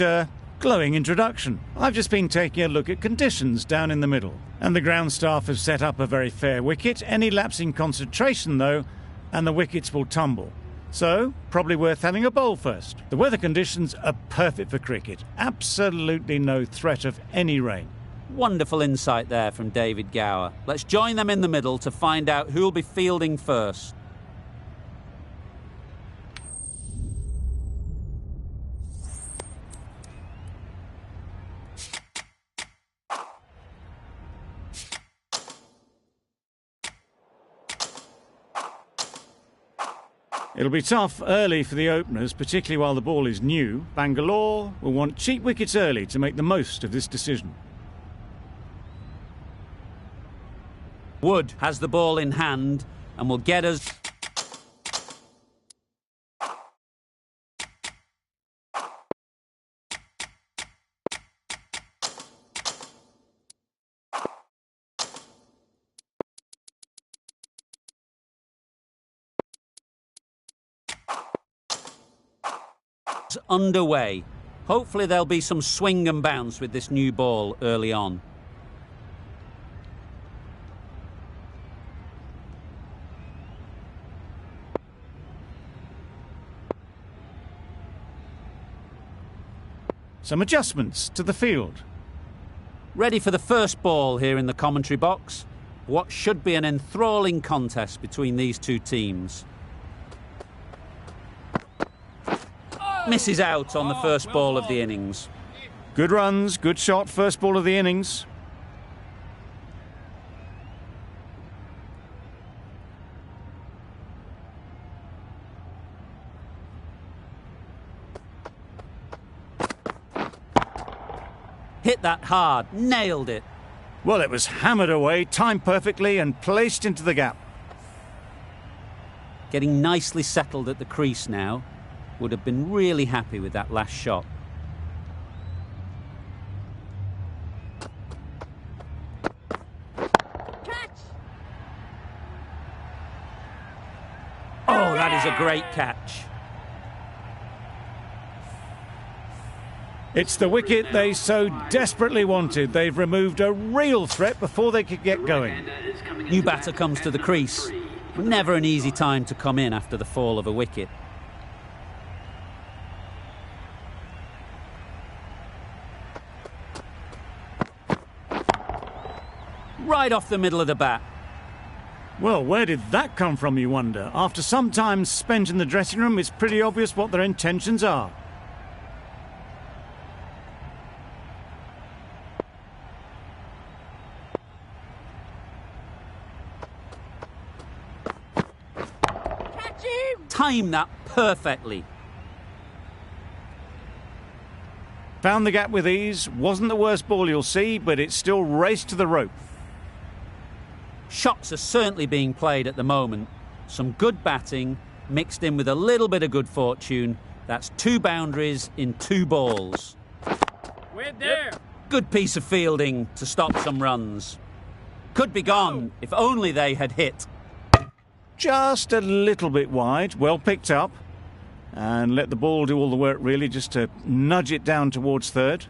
such a glowing introduction. I've just been taking a look at conditions down in the middle, and the ground staff have set up a very fair wicket. Any lapse in concentration, though, and the wickets will tumble. So, probably worth having a bowl first. The weather conditions are perfect for cricket. Absolutely no threat of any rain. Wonderful insight there from David Gower. Let's join them in the middle to find out who'll be fielding first. It'll be tough early for the openers, particularly while the ball is new. Bangalore will want cheap wickets early to make the most of this decision. Wood has the ball in hand and will get us... underway. Hopefully there'll be some swing and bounce with this new ball early on. Some adjustments to the field. Ready for the first ball here in the commentary box. What should be an enthralling contest between these two teams. Misses out on the first ball of the innings. Good runs, good shot, first ball of the innings. Hit that hard, nailed it. Well, it was hammered away, timed perfectly and placed into the gap. Getting nicely settled at the crease now. Would have been really happy with that last shot. Catch! Oh, that is a great catch. It's the wicket they so desperately wanted. They've removed a real threat before they could get going. New batter comes to the crease. Never an easy time to come in after the fall of a wicket. Right off the middle of the bat. Well, where did that come from, you wonder? After some time spent in the dressing room, it's pretty obvious what their intentions are. Catch him! Time that perfectly. Found the gap with ease. Wasn't the worst ball you'll see, but it still raced to the rope. Shots are certainly being played at the moment. Some good batting mixed in with a little bit of good fortune. That's 2 boundaries in 2 balls. We're there! Good piece of fielding to stop some runs. Could be gone if only they had hit. Just a little bit wide, well picked up. And let the ball do all the work, really, just to nudge it down towards third.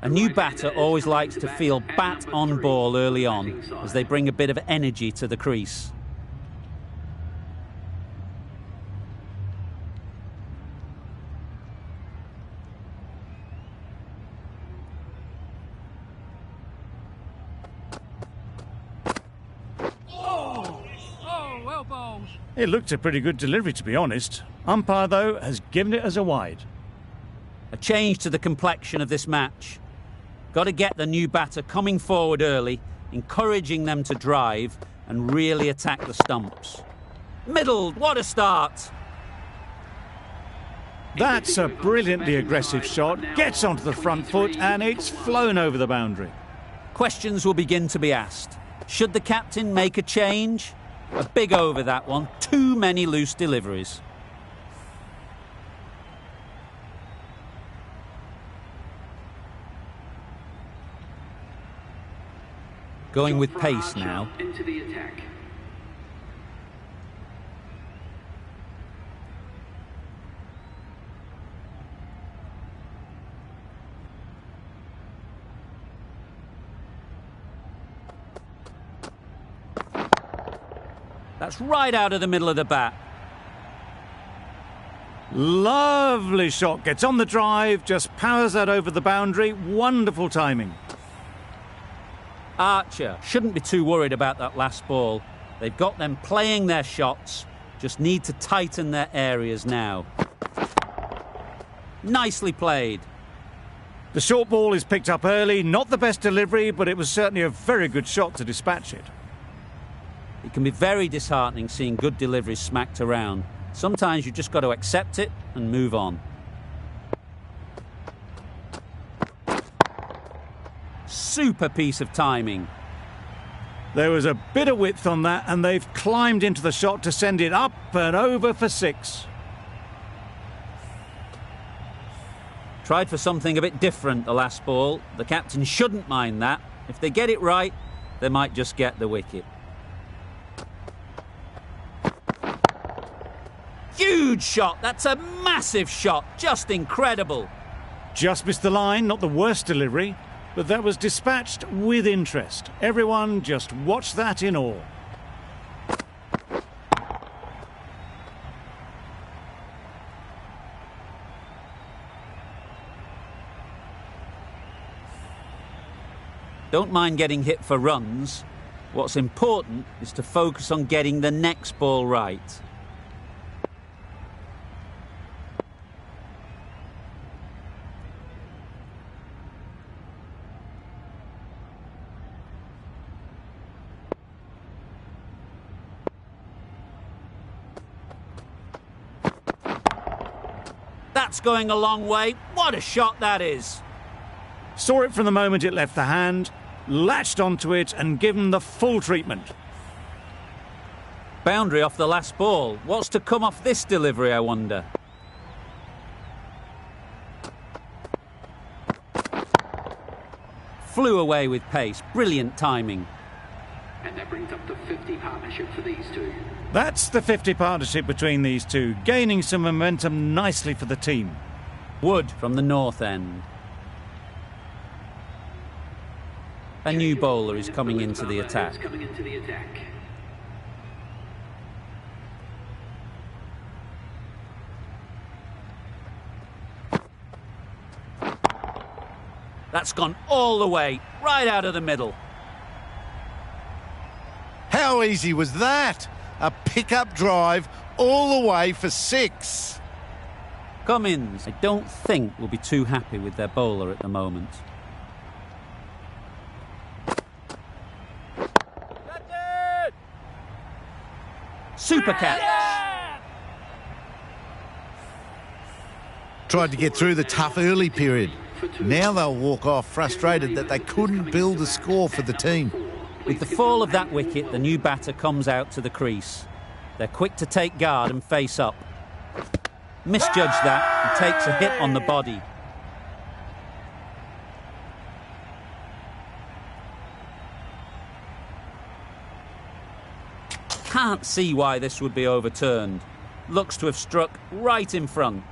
A new batter always likes to feel bat on ball early on, as they bring a bit of energy to the crease. Well bowled. It looked a pretty good delivery, to be honest. Umpire, though, has given it as a wide. A change to the complexion of this match. Got to get the new batter coming forward early, encouraging them to drive and really attack the stumps. Middled, what a start! That's a brilliantly aggressive shot. Gets onto the front foot and it's flown over the boundary. Questions will begin to be asked. Should the captain make a change? A big over that one. Too many loose deliveries. Going with pace now. Into the attack. That's right out of the middle of the bat. Lovely shot. Gets on the drive, just powers that over the boundary. Wonderful timing. Archer shouldn't be too worried about that last ball. They've got them playing their shots, just need to tighten their areas now. Nicely played. The short ball is picked up early. Not the best delivery, but it was certainly a very good shot to dispatch it. It can be very disheartening seeing good deliveries smacked around. Sometimes you just got to accept it and move on. Super piece of timing. There was a bit of width on that, and they've climbed into the shot to send it up and over for 6. Tried for something a bit different the last ball. The captain shouldn't mind that. If they get it right, they might just get the wicket. Huge shot. That's a massive shot. Just incredible. Just missed the line, not the worst delivery, but that was dispatched with interest. Everyone just watched that in awe. Don't mind getting hit for runs. What's important is to focus on getting the next ball right. That's going a long way. What a shot that is. Saw it from the moment it left the hand, latched onto it and given the full treatment. Boundary off the last ball. What's to come off this delivery, I wonder? Flew away with pace. Brilliant timing. And that brings up the 50 partnership for these two. That's the 50 partnership between these two, gaining some momentum nicely for the team. Wood from the north end. A new bowler is coming into the attack. That's gone all the way, right out of the middle. How easy was that? A pick-up drive all the way for 6. Cummins, I don't think will be too happy with their bowler at the moment. Super catch. Tried to get through the tough early period. Now they'll walk off frustrated that they couldn't build a score for the team. With the fall of that wicket, the new batter comes out to the crease. They're quick to take guard and face up. Misjudged that and takes a hit on the body. Can't see why this would be overturned. Looks to have struck right in front.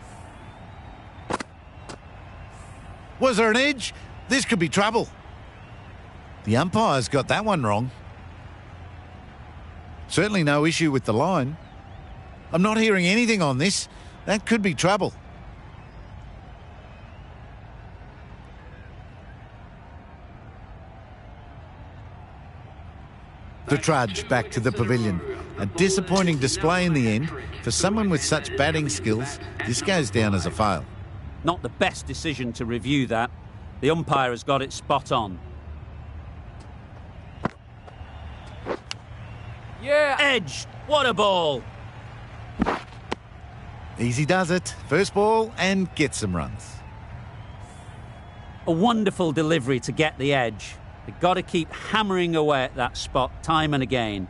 Was there an edge? This could be trouble. The umpire's got that one wrong. Certainly no issue with the line. I'm not hearing anything on this. That could be trouble. The trudge back to the pavilion. A disappointing display in the end. For someone with such batting skills, this goes down as a fail. Not the best decision to review that. The umpire has got it spot on. Yeah. Edge. What a ball. Easy does it. First ball and gets some runs. A wonderful delivery to get the edge. They've got to keep hammering away at that spot time and again.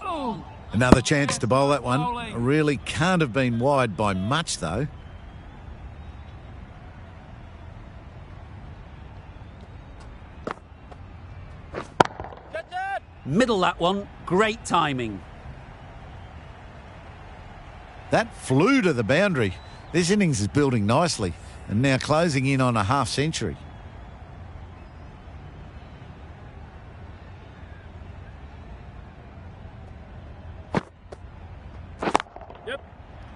Oh. Another chance to bowl that one. Really can't have been wide by much, though. Middle that one. Great timing. That flew to the boundary. This innings is building nicely and now closing in on a half-century.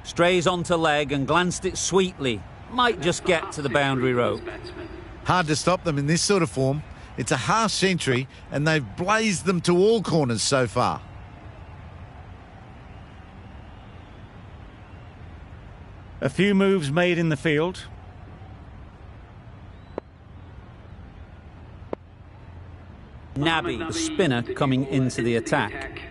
Strays onto leg and glanced it sweetly. Might just get to the boundary rope. Hard to stop them in this sort of form. It's a half century and they've blazed them to all corners so far. A few moves made in the field. Nabby, the spinner, coming into the attack.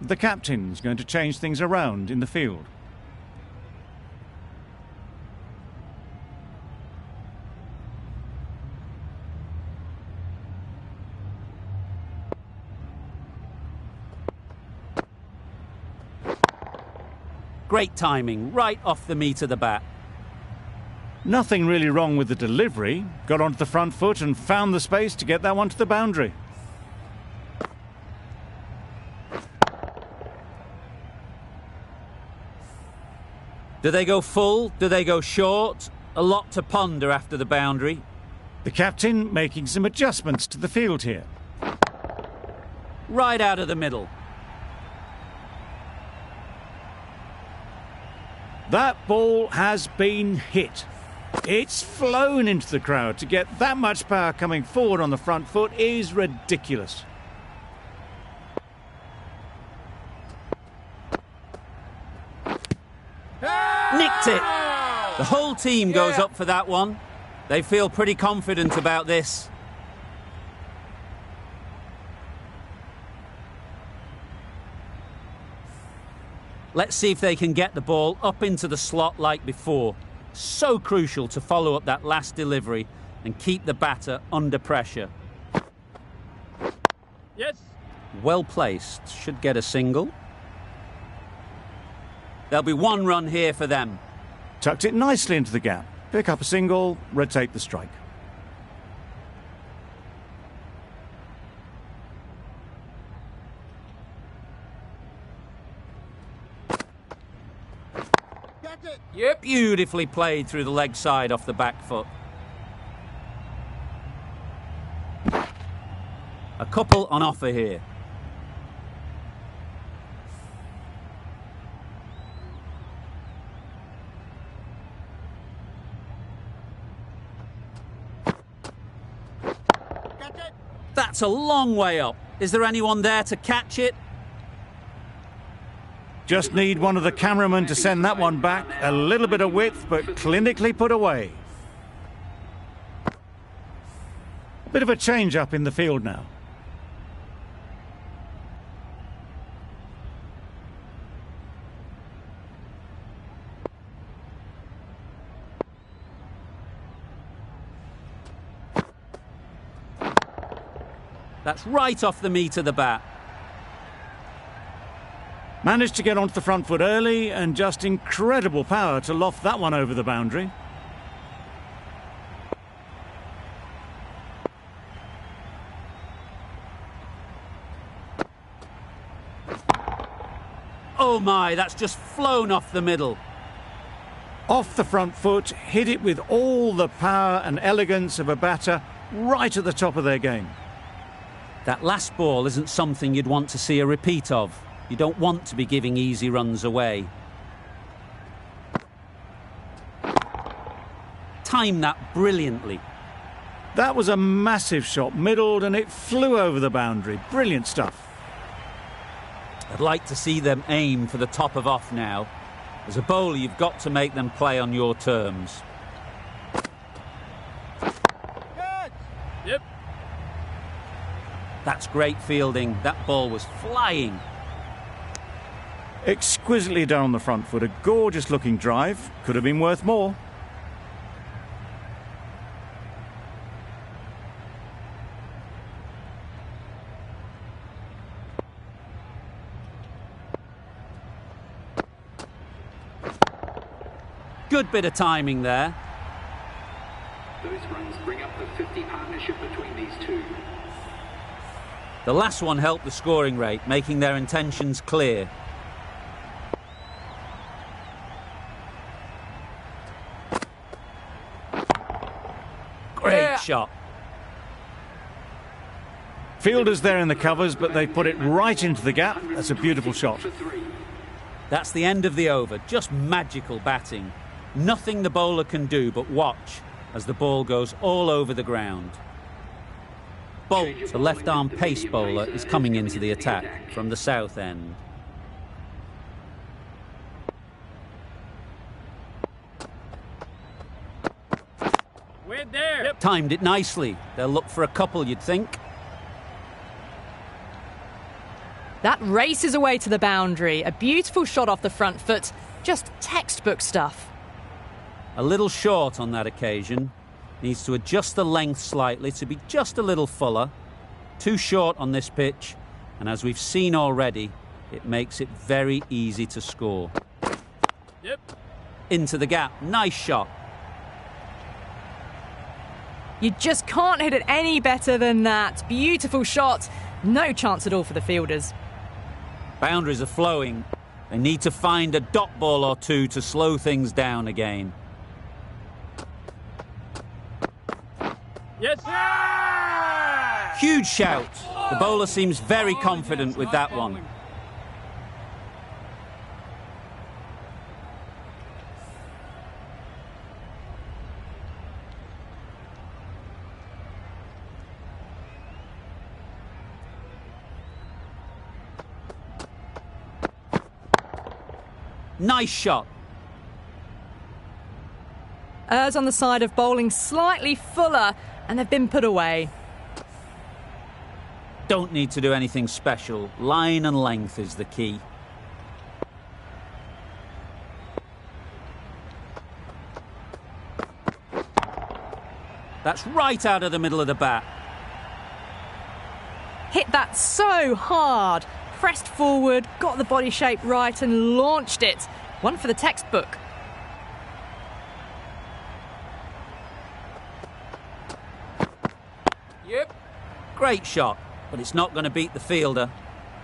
The captain's going to change things around in the field. Great timing, right off the meat of the bat. Nothing really wrong with the delivery. Got onto the front foot and found the space to get that one to the boundary. Do they go full? Do they go short? A lot to ponder after the boundary. The captain making some adjustments to the field here. Right out of the middle. That ball has been hit. It's flown into the crowd. To get that much power coming forward on the front foot is ridiculous. Nicked it. The whole team goes up for that one. They feel pretty confident about this. Let's see if they can get the ball up into the slot like before. So crucial to follow up that last delivery and keep the batter under pressure. Yes. Well placed. Should get a single. There'll be one run here for them. Tucked it nicely into the gap. Pick up a single, rotate the strike. Yep. Beautifully played through the leg side off the back foot. A couple on offer here. That's a long way up. Is there anyone there to catch it? Just need one of the cameramen to send that one back. A little bit of width, but clinically put away. Bit of a change-up in the field now. That's right off the meat of the bat. Managed to get onto the front foot early and just incredible power to loft that one over the boundary. Oh my, that's just flown off the middle. Off the front foot, hit it with all the power and elegance of a batter right at the top of their game. That last ball isn't something you'd want to see a repeat of. You don't want to be giving easy runs away. Timed that brilliantly. That was a massive shot, middled, and it flew over the boundary. Brilliant stuff. I'd like to see them aim for the top of off now. As a bowler, you've got to make them play on your terms. Yep. That's great fielding. That ball was flying. Exquisitely down the front foot, a gorgeous looking drive. Could have been worth more. Good bit of timing there. Those runs bring up the 50 partnership between these two. The last one helped the scoring rate, making their intentions clear. Great shot. Fielders there in the covers, but they put it right into the gap. That's a beautiful shot. That's the end of the over. Just magical batting. Nothing the bowler can do but watch as the ball goes all over the ground. Bolt, the left-arm pace bowler, is coming into the attack from the south end. We're there. Yep. Timed it nicely. They'll look for a couple, you'd think. That races away to the boundary. A beautiful shot off the front foot. Just textbook stuff. A little short on that occasion. Needs to adjust the length slightly to be just a little fuller. Too short on this pitch. And as we've seen already, it makes it very easy to score. Yep. Into the gap. Nice shot. You just can't hit it any better than that. Beautiful shot. No chance at all for the fielders. Boundaries are flowing. They need to find a dot ball or two to slow things down again. Yes. Yeah! Huge shout. The bowler seems very confident with that one. Nice shot. Errs on the side of bowling slightly fuller, and they've been put away. Don't need to do anything special. Line and length is the key. That's right out of the middle of the bat. Hit that so hard. Pressed forward, got the body shape right and launched it. One for the textbook. Yep. Great shot, but it's not going to beat the fielder.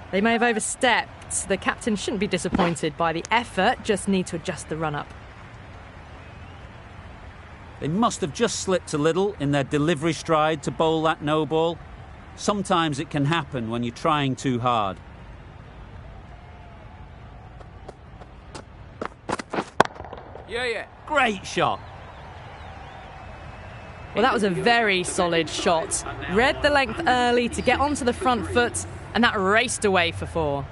They may have overstepped. The captain shouldn't be disappointed by the effort, just need to adjust the run-up. They must have just slipped a little in their delivery stride to bowl that no ball. Sometimes it can happen when you're trying too hard. Yeah. Great shot. Well, that was a very solid shot. Read the length early to get onto the front foot, and that raced away for 4.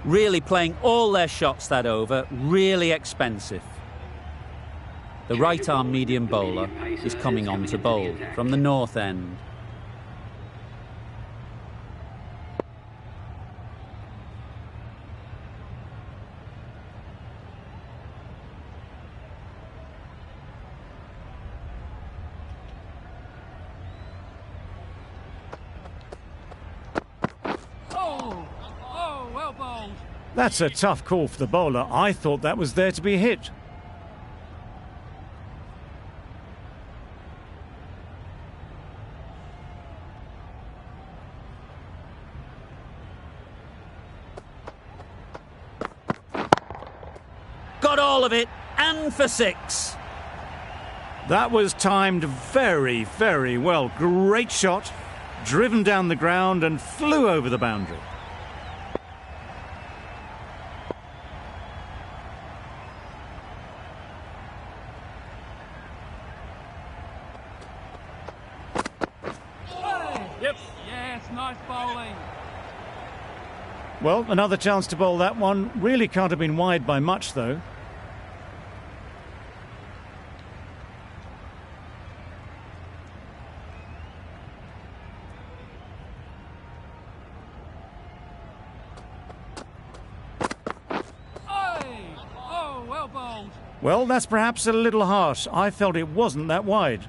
Really playing all their shots that over. Really expensive. The right-arm medium bowler is coming on to bowl from the north end. Well bowled. That's a tough call for the bowler. I thought that was there to be hit. Got all of it, and for 6. That was timed very, very well. Great shot, driven down the ground and flew over the boundary. Yep. Yes, nice bowling. Well, another chance to bowl that one. Really can't have been wide by much, though. Well bowled. Well, that's perhaps a little harsh. I felt it wasn't that wide.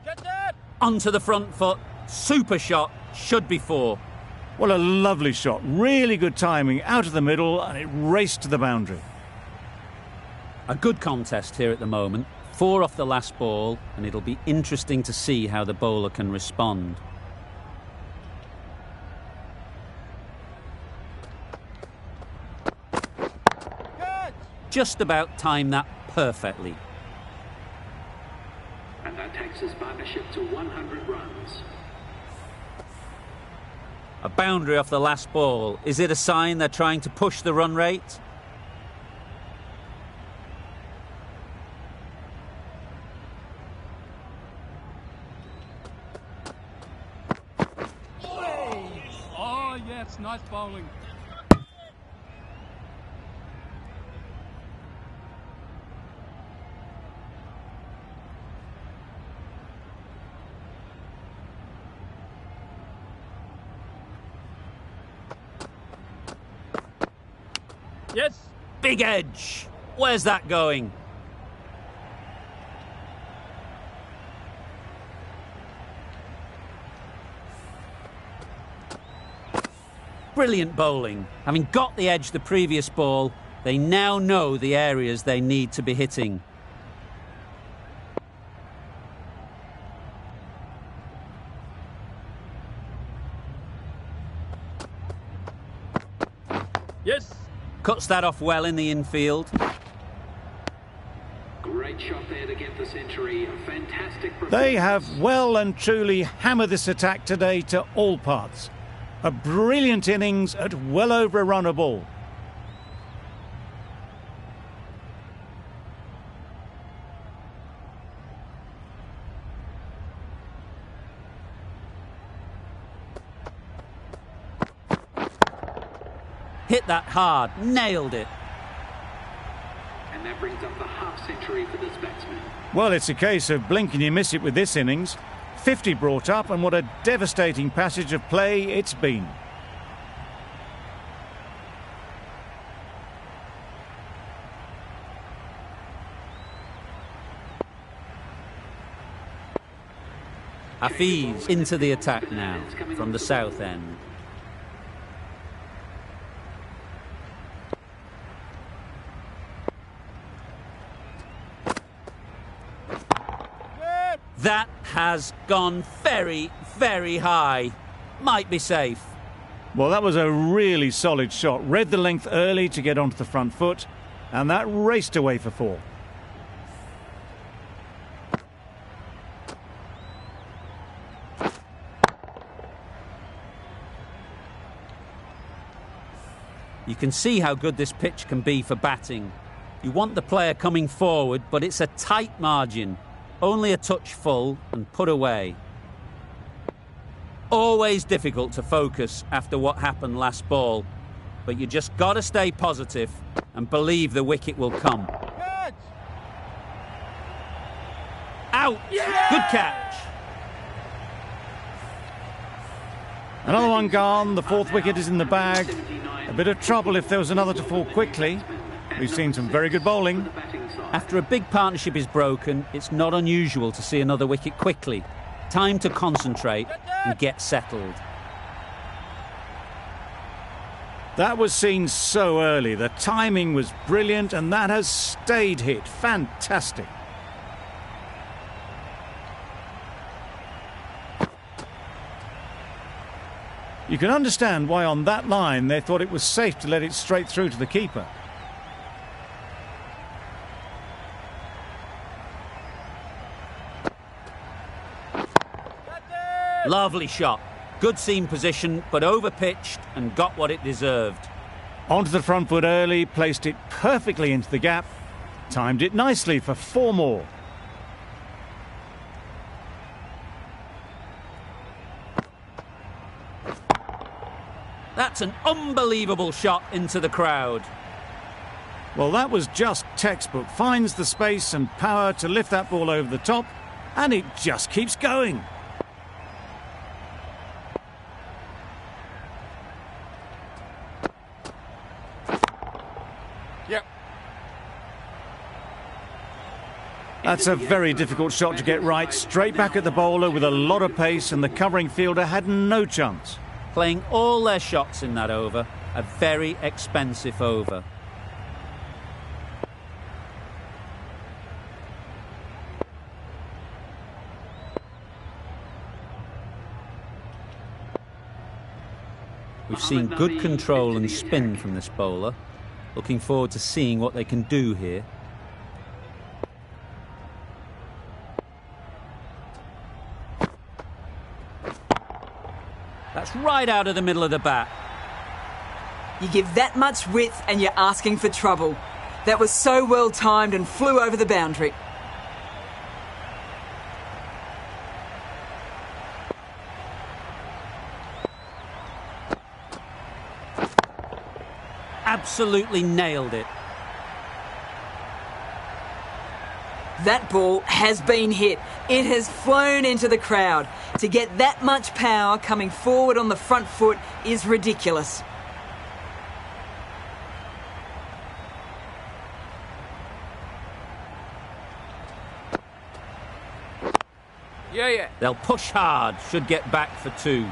Get that. Onto the front foot. Super shot. Should be 4. Well, a lovely shot. Really good timing. Out of the middle, and it raced to the boundary. A good contest here at the moment. 4 off the last ball, and it'll be interesting to see how the bowler can respond. just about timed that perfectly. And that takes his partnership to 100 runs. A boundary off the last ball. Is it a sign they're trying to push the run rate? Oh, yes, nice bowling. Yes. Big edge. Where's that going? Brilliant bowling. Having got the edge the previous ball, they now know the areas they need to be hitting. Yes. Cuts that off well in the infield. Great shot there to get the century. A fantastic performance. They have well and truly hammered this attack today to all parts. A brilliant innings at well over a run a ball. Hit that hard, nailed it. And that brings up the half century for this batsman. Well, it's a case of blink and you miss it with this innings. 50 brought up, and what a devastating passage of play it's been. Hafiz into the attack now from the south end. That has gone very, very high. Might be safe. Well, that was a really solid shot. Read the length early to get onto the front foot, and that raced away for 4. You can see how good this pitch can be for batting. You want the player coming forward, but it's a tight margin. Only a touch full and put away. Always difficult to focus after what happened last ball, but you just got to stay positive and believe the wicket will come. Catch. Out! Yeah! Good catch. Another one gone. The 4th wicket is in the bag. A bit of trouble if there was another to fall quickly. We've seen some very good bowling. After a big partnership is broken, it's not unusual to see another wicket quickly. Time to concentrate and get settled. That was seen so early. The timing was brilliant, and that has stayed hit. Fantastic. You can understand why on that line they thought it was safe to let it straight through to the keeper. Lovely shot. Good seam position, but over-pitched and got what it deserved. Onto the front foot early, placed it perfectly into the gap, timed it nicely for 4 more. That's an unbelievable shot into the crowd. Well, that was just textbook. Finds the space and power to lift that ball over the top, and it just keeps going. Yep. That's a very difficult shot to get right. Straight back at the bowler with a lot of pace, and the covering fielder had no chance. Playing all their shots in that over. A very expensive over. We've seen good control and spin from this bowler. Looking forward to seeing what they can do here. That's right out of the middle of the bat. You give that much width and you're asking for trouble. That was so well timed and flew over the boundary. Absolutely nailed it. That ball has been hit. It has flown into the crowd. To get that much power coming forward on the front foot is ridiculous. Yeah. They'll push hard, should get back for 2.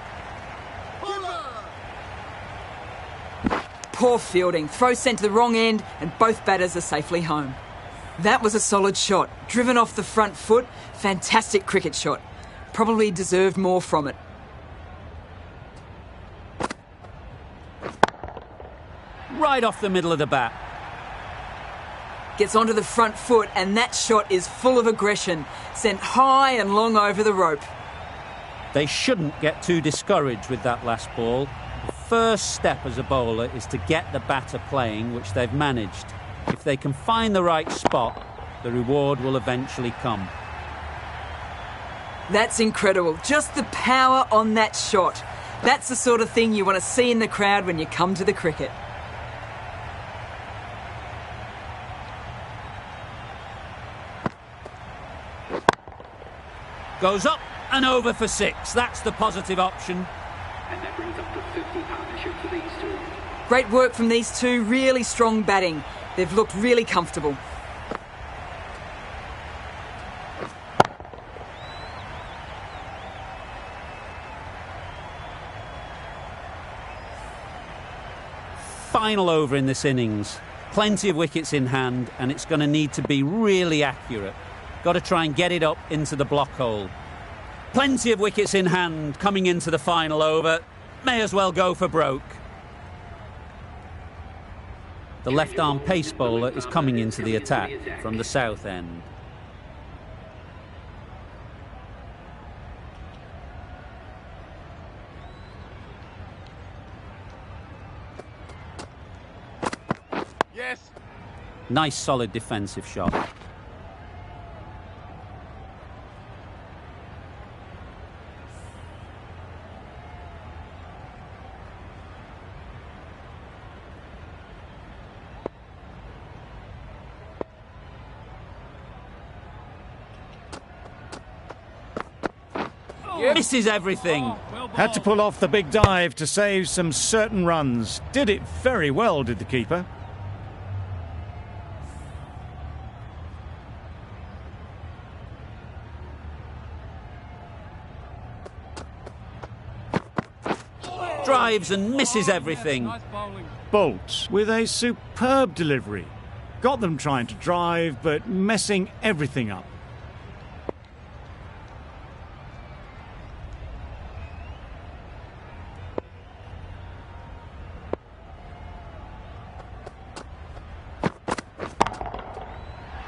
Poor fielding. Throw sent to the wrong end and both batters are safely home. That was a solid shot. Driven off the front foot. Fantastic cricket shot. Probably deserved more from it. Right off the middle of the bat. Gets onto the front foot and that shot is full of aggression. Sent high and long over the rope. They shouldn't get too discouraged with that last ball. The first step as a bowler is to get the batter playing, which they've managed. If they can find the right spot, the reward will eventually come. That's incredible. Just the power on that shot. That's the sort of thing you want to see in the crowd when you come to the cricket. Goes up and over for 6. That's the positive option. And that brings up the 50 partnership for these two. Great work from these two. Really strong batting. They've looked really comfortable. Final over in this innings. Plenty of wickets in hand, and it's going to need to be really accurate. Got to try and get it up into the block hole. Plenty of wickets in hand coming into the final over. May as well go for broke. The left-arm pace bowler is coming into the attack from the south end. Yes. Nice solid defensive shot. Misses everything. Had to pull off the big dive to save some certain runs. Did it very well, did the keeper. Drives and misses everything. Nice bowling. Bolt with a superb delivery. Got them trying to drive, but messing everything up.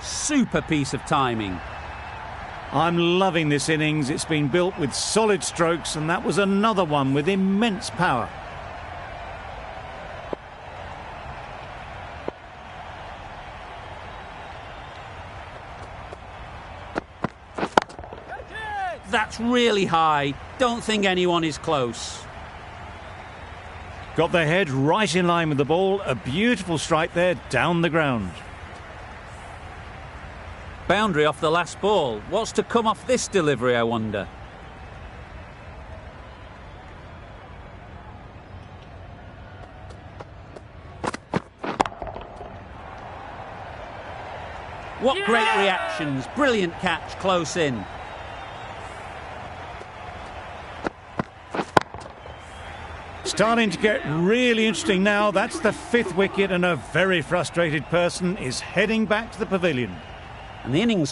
Super piece of timing. I'm loving this innings. It's been built with solid strokes, and that was another one with immense power. That's really high. Don't think anyone is close. Got their head right in line with the ball. A beautiful strike there down the ground. Boundary off the last ball. What's to come off this delivery, I wonder? What great reactions. Brilliant catch close in. Starting to get really interesting now. That's the 5th wicket, and a very frustrated person is heading back to the pavilion. And the innings